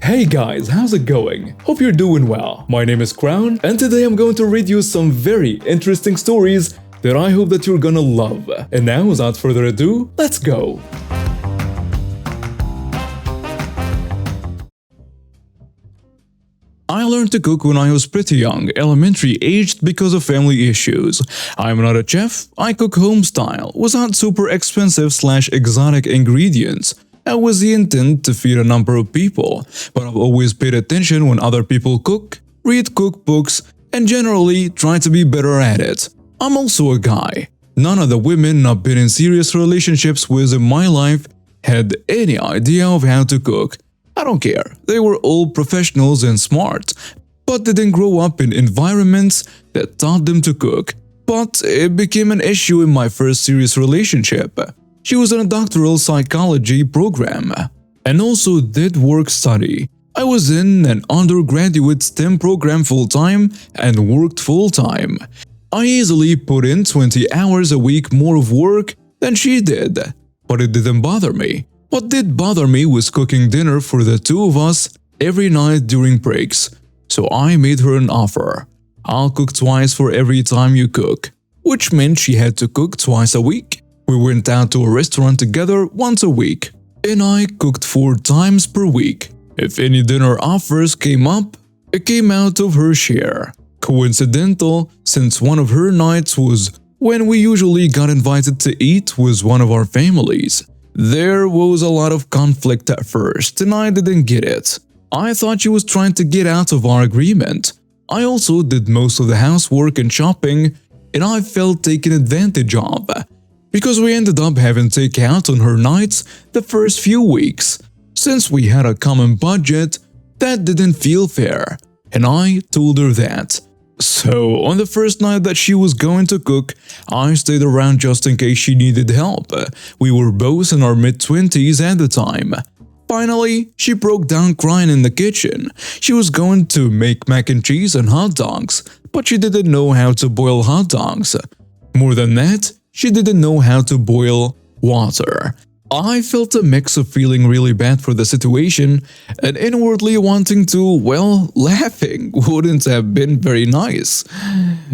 Hey guys, how's it going? Hope you're doing well. My name is Crown, and today I'm going to read you some very interesting stories that I hope that you're gonna love. And now, without further ado, let's go! I learned to cook when I was pretty young, elementary aged because of family issues. I'm not a chef, I cook home style, without super expensive / exotic ingredients. And with the intent to feed a number of people, but I've always paid attention when other people cook, read cookbooks, and generally try to be better at it. I'm also a guy. None of the women I've been in serious relationships with in my life had any idea of how to cook. I don't care, they were all professionals and smart, but they didn't grow up in environments that taught them to cook. But it became an issue in my first serious relationship. She was in a doctoral psychology program and also did work study. I was in an undergraduate STEM program full-time and worked full-time. I easily put in 20 hours a week more of work than she did, but it didn't bother me. What did bother me was cooking dinner for the two of us every night during breaks. So I made her an offer. I'll cook twice for every time you cook, which meant she had to cook twice a week. We went out to a restaurant together once a week, and I cooked 4 times per week. If any dinner offers came up, it came out of her share. Coincidental, since one of her nights was when we usually got invited to eat with one of our families. There was a lot of conflict at first, and I didn't get it. I thought she was trying to get out of our agreement. I also did most of the housework and shopping, and I felt taken advantage of, because we ended up having takeout on her nights the first few weeks. Since we had a common budget, that didn't feel fair, and I told her that. So, on the first night that she was going to cook, I stayed around just in case she needed help. We were both in our mid-20s at the time. Finally, she broke down crying in the kitchen. She was going to make mac and cheese and hot dogs, but she didn't know how to boil hot dogs. More than that, she didn't know how to boil water. I felt a mix of feeling really bad for the situation and inwardly wanting to, well, laughing wouldn't have been very nice.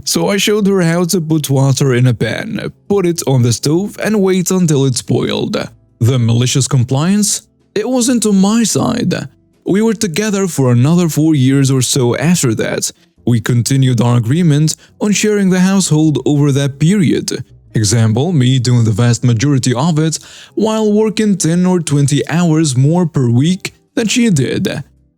So I showed her how to put water in a pan, put it on the stove and wait until it's boiled. The malicious compliance? It wasn't on my side. We were together for another 4 years or so after that. We continued our agreement on sharing the household over that period. Example, me doing the vast majority of it while working 10 or 20 hours more per week than she did.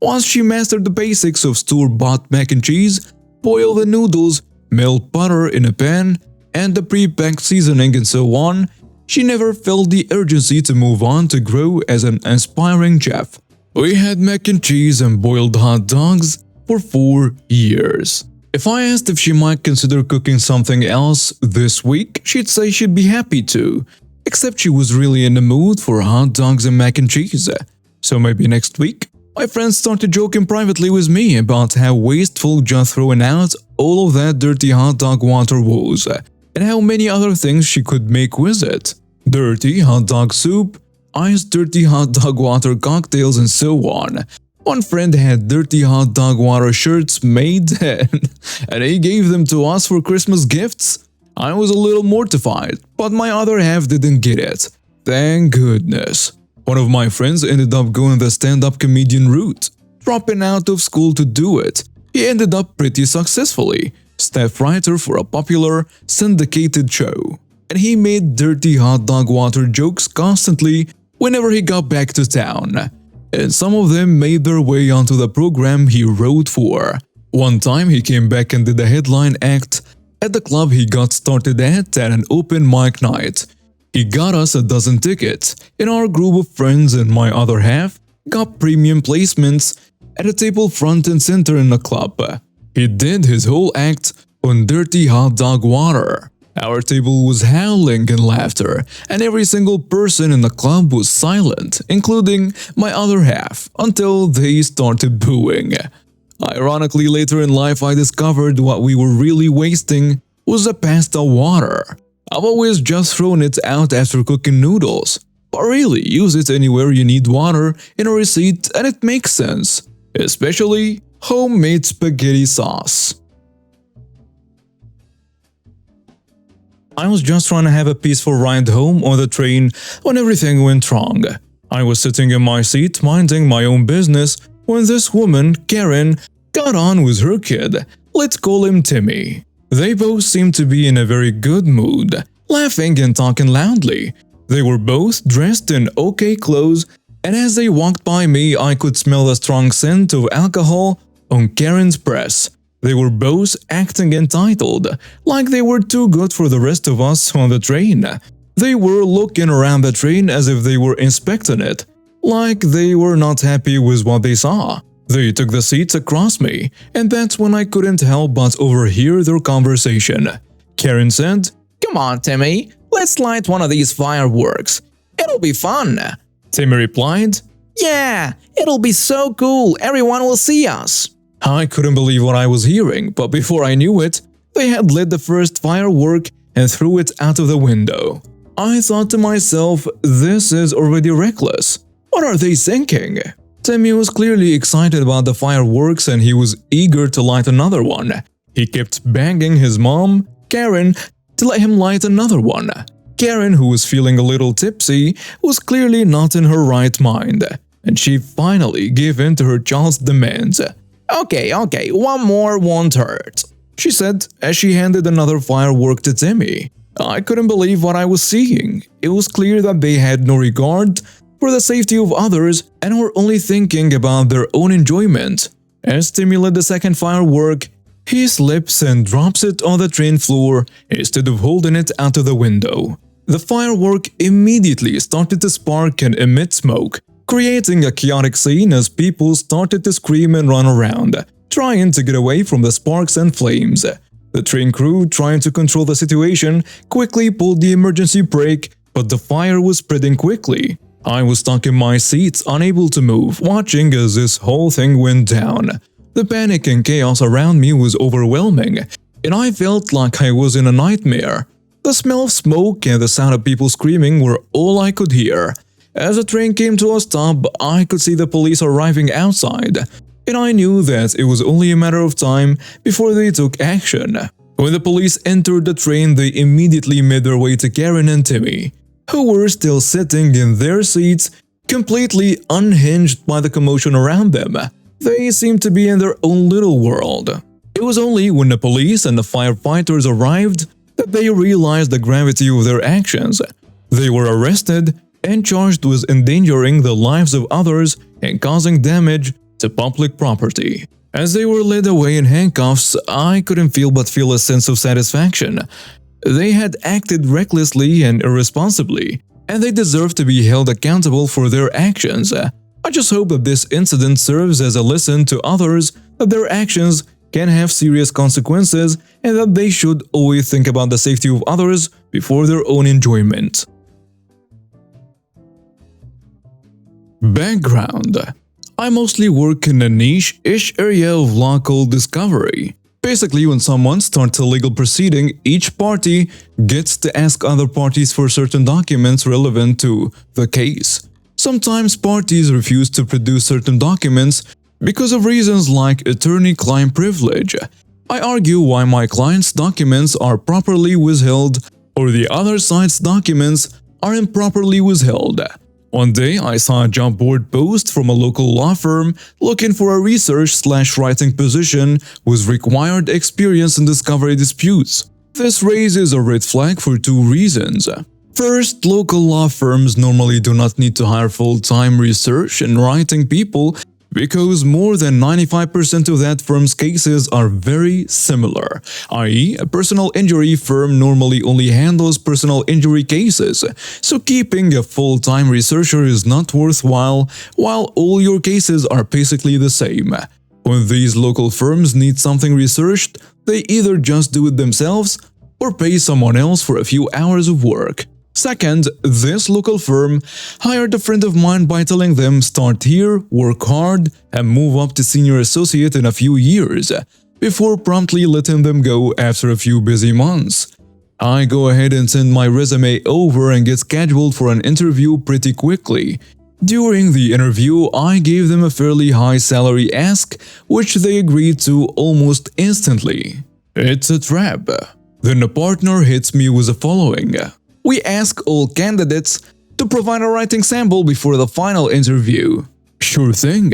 Once she mastered the basics of store-bought mac and cheese, boil the noodles, melt butter in a pan, and the pre-packed seasoning and so on, she never felt the urgency to move on to grow as an aspiring chef. We had mac and cheese and boiled hot dogs for 4 years. If I asked if she might consider cooking something else this week, she'd say she'd be happy to, except she was really in the mood for hot dogs and mac and cheese. So maybe next week? My friends started joking privately with me about how wasteful just throwing out all of that dirty hot dog water was, and how many other things she could make with it. Dirty hot dog soup, iced dirty hot dog water cocktails, and so on. One friend had dirty hot dog water shirts made and he gave them to us for Christmas gifts. I was a little mortified, but my other half didn't get it. Thank goodness. One of my friends ended up going the stand-up comedian route, dropping out of school to do it. He ended up pretty successfully, staff writer for a popular syndicated show. And he made dirty hot dog water jokes constantly whenever he got back to town. And some of them made their way onto the program he wrote for. One time he came back and did a headline act at the club he got started at an open mic night. He got us a dozen tickets, and our group of friends and my other half got premium placements at a table front and center in the club. He did his whole act on dirty hot dog water. Our table was howling in laughter, and every single person in the club was silent, including my other half, until they started booing. Ironically, later in life I discovered what we were really wasting was the pasta water. I've always just thrown it out after cooking noodles. But really, use it anywhere you need water in a receipt and it makes sense. Especially homemade spaghetti sauce. I was just trying to have a peaceful ride home on the train when everything went wrong. I was sitting in my seat minding my own business when this woman, Karen, got on with her kid. Let's call him Timmy. They both seemed to be in a very good mood, laughing and talking loudly. They were both dressed in okay clothes, and as they walked by me, I could smell the strong scent of alcohol on Karen's breath. They were both acting entitled, like they were too good for the rest of us on the train. They were looking around the train as if they were inspecting it, like they were not happy with what they saw. They took the seats across me, and that's when I couldn't help but overhear their conversation. Karen said, "Come on, Timmy, let's light one of these fireworks. It'll be fun." Timmy replied, "Yeah, it'll be so cool, everyone will see us." I couldn't believe what I was hearing, but before I knew it, they had lit the first firework and threw it out of the window. I thought to myself, this is already reckless. What are they thinking? Timmy was clearly excited about the fireworks and he was eager to light another one. He kept begging his mom, Karen, to let him light another one. Karen, who was feeling a little tipsy, was clearly not in her right mind, and she finally gave in to her child's demands. Okay, one more won't hurt," she said as she handed another firework to Timmy. I couldn't believe what I was seeing. It was clear that they had no regard for the safety of others and were only thinking about their own enjoyment. As Timmy lit the second firework, he slips and drops it on the train floor instead of holding it out of the window. The firework immediately started to spark and emit smoke, creating a chaotic scene as people started to scream and run around, trying to get away from the sparks and flames. The train crew, trying to control the situation, quickly pulled the emergency brake, but the fire was spreading quickly. I was stuck in my seat, unable to move, watching as this whole thing went down. The panic and chaos around me was overwhelming, and I felt like I was in a nightmare. The smell of smoke and the sound of people screaming were all I could hear. As the train came to a stop, I could see the police arriving outside, and I knew that it was only a matter of time before they took action. When the police entered the train, they immediately made their way to Karen and Timmy, who were still sitting in their seats, completely unhinged by the commotion around them. They seemed to be in their own little world. It was only when the police and the firefighters arrived that they realized the gravity of their actions. They were arrested and charged with endangering the lives of others and causing damage to public property. As they were led away in handcuffs, I couldn't but feel a sense of satisfaction. They had acted recklessly and irresponsibly, and they deserve to be held accountable for their actions. I just hope that this incident serves as a lesson to others that their actions can have serious consequences and that they should always think about the safety of others before their own enjoyment. Background: I mostly work in a niche-ish area of law called discovery. Basically, when someone starts a legal proceeding, each party gets to ask other parties for certain documents relevant to the case. Sometimes parties refuse to produce certain documents because of reasons like attorney-client privilege. I argue why my client's documents are properly withheld or the other side's documents are improperly withheld. One day, I saw a job board post from a local law firm looking for a research/writing position with required experience in discovery disputes. This raises a red flag for two reasons. First, local law firms normally do not need to hire full-time research and writing people because more than 95% of that firm's cases are very similar, i.e., a personal injury firm normally only handles personal injury cases, so keeping a full-time researcher is not worthwhile while all your cases are basically the same. When these local firms need something researched, they either just do it themselves or pay someone else for a few hours of work. Second, this local firm hired a friend of mine by telling them start here, work hard, and move up to senior associate in a few years, before promptly letting them go after a few busy months. I go ahead and send my resume over and get scheduled for an interview pretty quickly. During the interview, I gave them a fairly high salary ask, which they agreed to almost instantly. It's a trap. Then a partner hits me with the following. We ask all candidates to provide a writing sample before the final interview. Sure thing.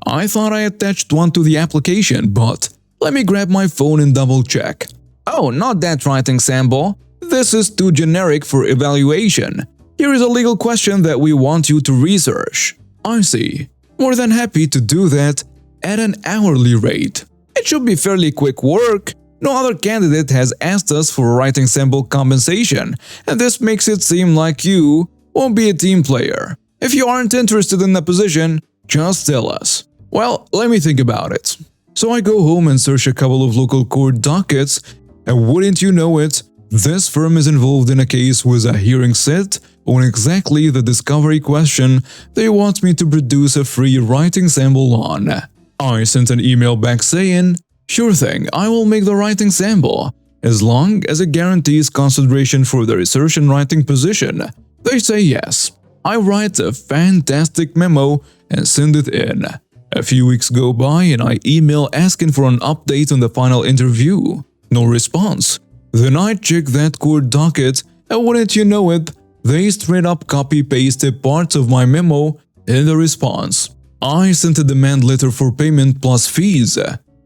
I thought I attached one to the application, but let me grab my phone and double check. Oh, not that writing sample. This is too generic for evaluation. Here is a legal question that we want you to research. I see. More than happy to do that at an hourly rate. It should be fairly quick work. No other candidate has asked us for writing sample compensation, and this makes it seem like you won't be a team player. If you aren't interested in the position, just tell us. Well, let me think about it. So I go home and search a couple of local court dockets, and wouldn't you know it, this firm is involved in a case with a hearing set on exactly the discovery question they want me to produce a free writing sample on. I sent an email back saying, sure thing, I will make the writing sample, as long as it guarantees consideration for the research and writing position. They say yes. I write a fantastic memo and send it in. A few weeks go by and I email asking for an update on the final interview. No response. Then I check that court docket and wouldn't you know it, they straight up copy-pasted parts of my memo in the response. I sent a demand letter for payment plus fees.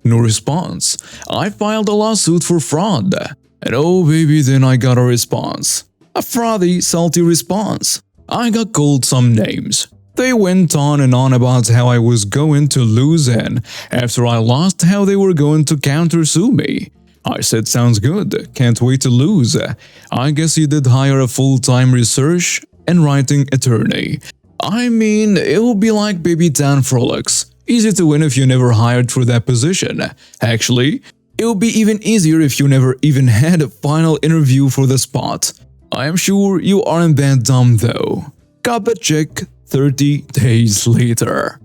No response. I filed a lawsuit for fraud. And oh baby, then I got a response. A frothy, salty response. I got called some names. They went on and on about how I was going to lose and after I lost how they were going to countersue me. I said sounds good, can't wait to lose. I guess you did hire a full-time research and writing attorney. I mean, it will be like Baby Town Frolics. Easy to win if you never hired for that position. Actually, it would be even easier if you never even had a final interview for the spot. I am sure you aren't that dumb though. Got the check 30 days later.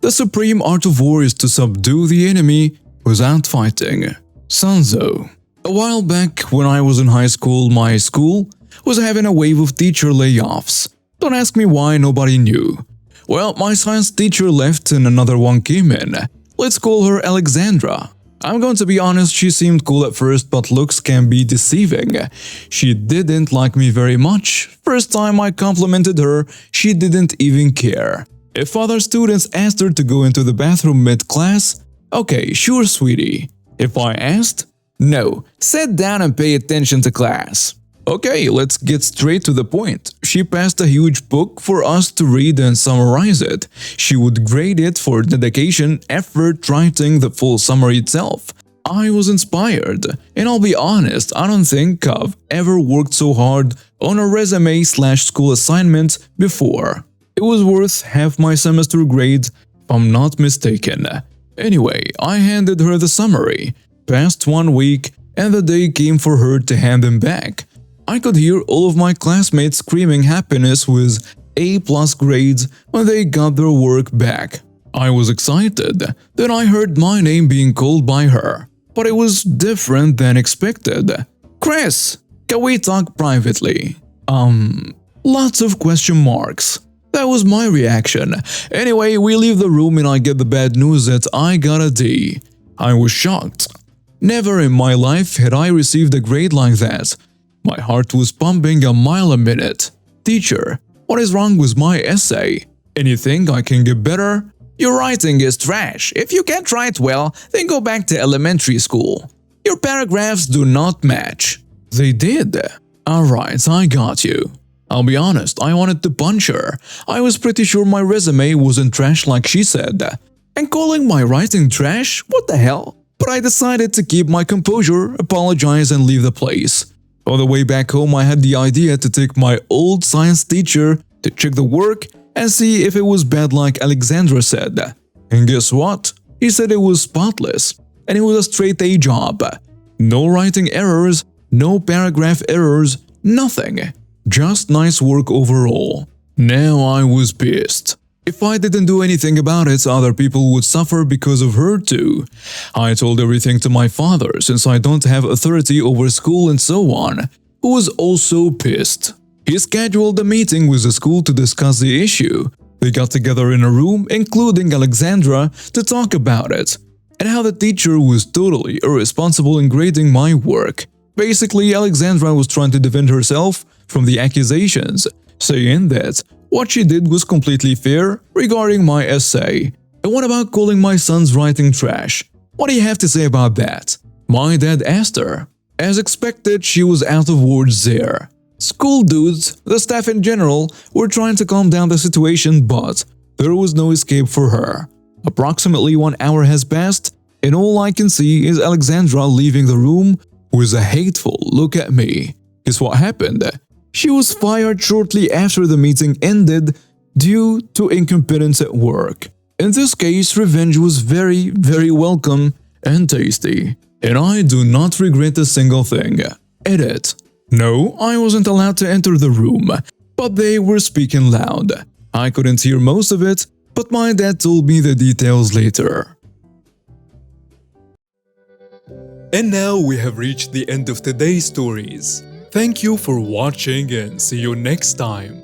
The supreme art of war is to subdue the enemy without fighting. Sanzo. A while back, when I was in high school, my school was having a wave of teacher layoffs. Don't ask me why, nobody knew. Well, my science teacher left and another one came in. Let's call her Alexandra. I'm going to be honest, she seemed cool at first, but looks can be deceiving. She didn't like me very much. First time I complimented her, she didn't even care. If other students asked her to go into the bathroom mid-class, okay, sure sweetie. If I asked, no, sit down and pay attention to class. Okay, let's get straight to the point. She passed a huge book for us to read and summarize it. She would grade it for dedication, effort, writing the full summary itself. I was inspired, and I'll be honest, I don't think I've ever worked so hard on a resume/school assignment before. It was worth half my semester grade, if I'm not mistaken. Anyway, I handed her the summary. Passed 1 week, and the day came for her to hand them back. I could hear all of my classmates screaming happiness with A+ grades when they got their work back. I was excited. Then I heard my name being called by her, but it was different than expected. Chris, can we talk privately? Lots of question marks. That was my reaction. Anyway, we leave the room and I get the bad news that I got a D. I was shocked. Never in my life had I received a grade like that. My heart was pumping a mile a minute. Teacher, what is wrong with my essay? Anything I can get better? Your writing is trash. If you can't write well, then go back to elementary school. Your paragraphs do not match. They did. Alright, I got you. I'll be honest, I wanted to punch her. I was pretty sure my resume wasn't trash like she said. And calling my writing trash? What the hell? But I decided to keep my composure, apologize and leave the place. On the way back home, I had the idea to take my old science teacher to check the work and see if it was bad like Alexandra said. And guess what? He said it was spotless, and it was a straight A job. No writing errors, no paragraph errors, nothing. Just nice work overall. Now I was pissed. If I didn't do anything about it, other people would suffer because of her too. I told everything to my father since I don't have authority over school and so on, who was also pissed. He scheduled a meeting with the school to discuss the issue. They got together in a room, including Alexandra, to talk about it, and how the teacher was totally irresponsible in grading my work. Basically, Alexandra was trying to defend herself from the accusations, saying that what she did was completely fair regarding my essay. And what about calling my son's writing trash? What do you have to say about that? My dad asked her. As expected, she was out of words there. School dudes, the staff in general, were trying to calm down the situation, but there was no escape for her. Approximately 1 hour has passed, and all I can see is Alexandra leaving the room with a hateful look at me. Guess what happened? She was fired shortly after the meeting ended due to incompetence at work. In this case, revenge was very, very welcome and tasty. And I do not regret a single thing. Edit. No, I wasn't allowed to enter the room, but they were speaking loud. I couldn't hear most of it, but my dad told me the details later. And now we have reached the end of today's stories. Thank you for watching and see you next time.